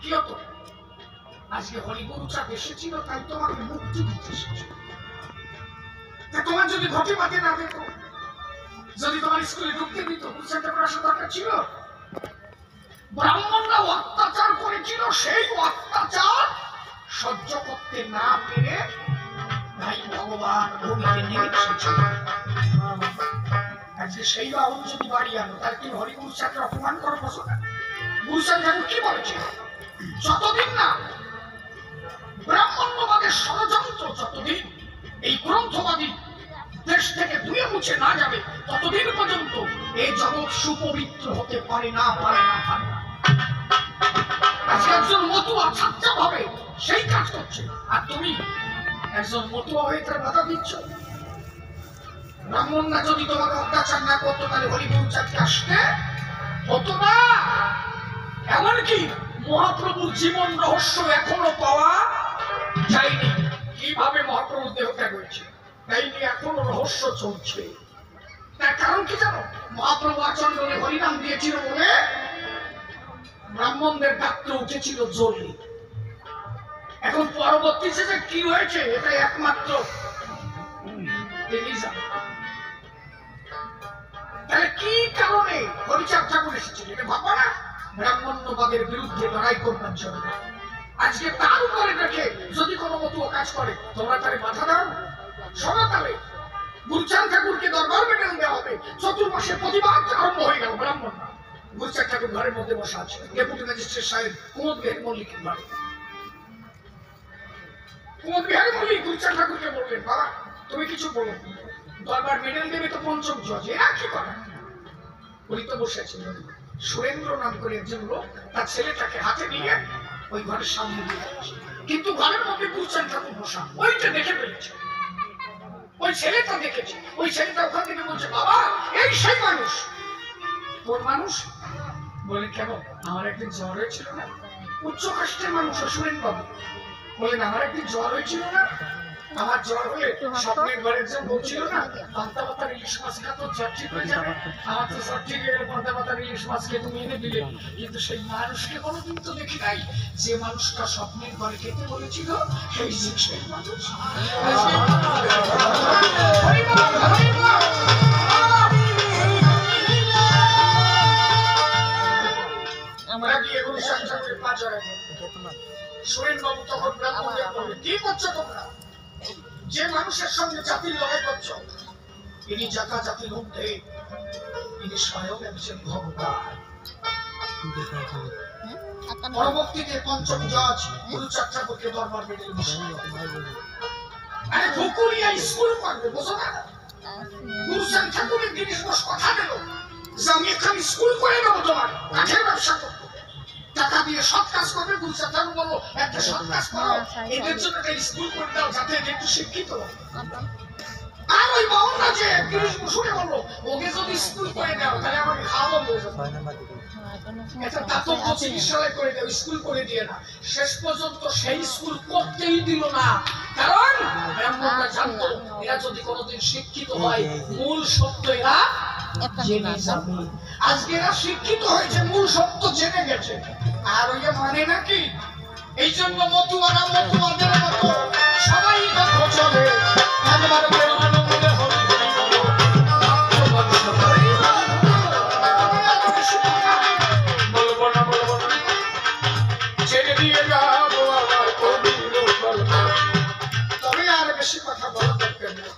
কি হতো? আজকে হরিগুরু চাঁদ এসেছিল তাই তোমাকে মুক্তি দিতে এসেছিল। তোমার যদি ঘটে মাঠে না দিত, যদি তোমার স্কুলে ঢুকতে দিত, গুরুচাঁদটা করার দরকার ছিল? ব্রাহ্মণরা অত্যাচার করেছিল, সেই অত্যাচার সহ্য করতে না পেরে ভাই ভগবান ভূমিতে নেমে এসেছিল। আজকে সেই বাহন যদি বাড়ি আনো, তাহলে তুমি হরিগুরু চাঁদকে অপমান করো বসো না। গুরুচাঁদ ঠাকুর কি বলেছে? যতদিন না ব্রাহ্মণ্যবাদের ষড়যন্ত্র, যতদিন এই গ্রন্থবাদী দেশ থেকে ধুয়ে মুছে না যাবে, ততদিন পর্যন্ত এই জগৎ সুপবিত্র হতে পারে না। আজকে একজন মতুয়া ছাত্রা ভাবে সেই কাজ করছে, আর তুমি একজন মতুয়া হয়ে তার বাধা দিচ্ছ। ব্রাহ্মণরা যদি তোমাকে অত্যাচার না করতো, তাহলে হরিগুরু চাঁদকে আসতে হতো না। এমনকি মহাপ্রভুর জীবন রহস্য এখনো পাওয়া যায়নি। কিভাবে মহাপ্রভু দেহ ত্যাগ হয়েছে তাই নিয়ে এখনো রহস্য চলছে। তার কারণ কি জানো? মহাপ্রভু আচরণে হরিনাম দিয়েছিল বলে ব্রাহ্মণদের ডাকতে উঠেছিল জোরে। এখন পরবর্তী যে কি হয়েছে এটা একমাত্র তিনি জানেন। তাহলে কি কারণে হরিচাঁদ ঠাকুর এসেছিল এটা ভাববা না? ব্রাহ্মণ্যবাদের বিরুদ্ধে লড়াই করবার জন্য। আজকে তার উপরে রেখে যদি কোনো মতুয়া কাজ করে, তোমরা তারে বাধা দাও। সমাতালে গুরুচাঁদ ঠাকুরকে দরবার মেডেল দেওয়া হবে, চতুর্মাসে প্রতিবাদ আরম্ভ হয়ে গেল। ব্রাহ্মণরা গুরুচাঁদ ঠাকুর ঘরের মধ্যে বসা আছে, ডেপুটি ম্যাজিস্ট্রেট সাহেব কুমুদ বিহারী মল্লিকের বাড়ি। কুমুদ বিহারী মল্লিক গুরুচাঁদ ঠাকুরকে বললেন, বাবা তুমি কিছু বলো, দরবার মেডেল দেবে তো পঞ্চম জজ, এরা কি করে? উনি তো বসে আছেন। সুরেন্দ্র নাম করে একজন লোক তার ছেলেটাকে হাতে নিয়ে ওই ঘরের সামনে দিয়ে যাচ্ছে, কিন্তু ঘরের মধ্যে গুরুচাঁদ ঠাকুর বসা, ওইটা দেখে ফেলেছে। ওই ছেলেটা দেখেছে, ওই ছেলেটা ওখান থেকে বলছে, বাবা এই সেই মানুষ। কোন মানুষ? বলে কেন, আমার একদিন জ্বর হয়েছিল না? উচ্চ কাষ্টের মানুষ সুরেন্দ্র বাবু বলেন, আমার একদিন জ্বর হয়েছিল না? আমার জ্বর হলে স্বপ্নের ঘরে যে বলছিল না পান্তা পাতার ইলিশ মাছ খাতো জ্বর ঠিক হয়ে যাবে, আমার তো জ্বর ঠিক হয়ে গেল পান্তা পাতার ইলিশ মাছ খেয়ে তুমি এনে দিলে। কিন্তু সেই মানুষকে কোনোদিন তো দেখি নাই, যে মানুষটা স্বপ্নের ঘরে খেতে বলেছিল সেই সেই মানুষ। আমরা গিয়ে গুরুচাঁদ ঠাকুরের পা জড়াই। সুরেন্দ্র বাবু তখন ব্রাহ্মণদের বললেন, কি করছো তোমরা? যে মানুষের সঙ্গে জাতির লড়াই করছো, ইনি জাতা জাতির মধ্যে, ইনি স্বয়ং একজন ভগবান। পরবর্তীতে পঞ্চম জজ গুরুচাঁদ ঠাকুরকে দরবার মেডেল বসানো। আরে ভুকুরিয়া স্কুল করবে, বোঝো না? গুরুচাঁদ ঠাকুরের জিনিস বস কথা দিল যে আমি এখানে স্কুল করে দেবো, তোমার কাঠের ব্যবসা করবো, টাকা দিয়ে সৎ কাজ করবে। গুরুচাঁদ ঠাকুর বললো, একটা সৎ কাজ করো, এদের জন্য একটা স্কুল করে দাও যাতে একটু শিক্ষিত হয়। আর ওই বাউন্ডা যে 30 বছরে বললো, ওকে যদি স্কুল করে দাও তাহলে আমাকে খাওয়াবো বলে এটা দাতব্য চিকিৎসালয় করে দাও, স্কুল করে দিয়ে না। শেষ পর্যন্ত সেই স্কুল করতেই দিল না, কারণ ব্রাহ্মণরা জানতো এরা যদি কোনোদিন শিক্ষিত হয় মূল সত্য এরা জেনে যাবে। আজকে এরা শিক্ষিত হয়েছে, মূল সত্য জেনে গেছে, আর ওই মানে নাকি? এই জন্য মতুয়ারা মতুয়াদের মতো সবাই দেখো চলে একবার ছেড়ে দিয়ে যাবো আমার কবির। তবে আর বেশি কথা বলা দরকার নেই,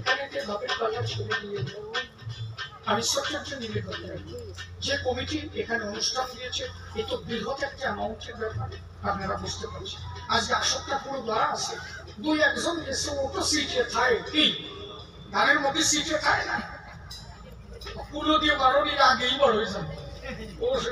এখানে যে ভাবের পাল্লা ছেড়ে দিয়ে যাবো। আমি সবচেয়ে নিবেদন করি, যে কমিটি এখানে অনুষ্ঠান দিয়েছে এ তো বৃহৎ একটা অ্যামাউন্টের ব্যাপার, আপনারা বুঝতে পারছেন। আজকে 80টা পুরো দ্বারা আছে, 2-1 এসে ও তো সিটে থাকে, কি ধানের মধ্যে সিটে থাকে না, পুরো দিয়ে 12 দিন আগেই বড় হয়ে যাবে ও সে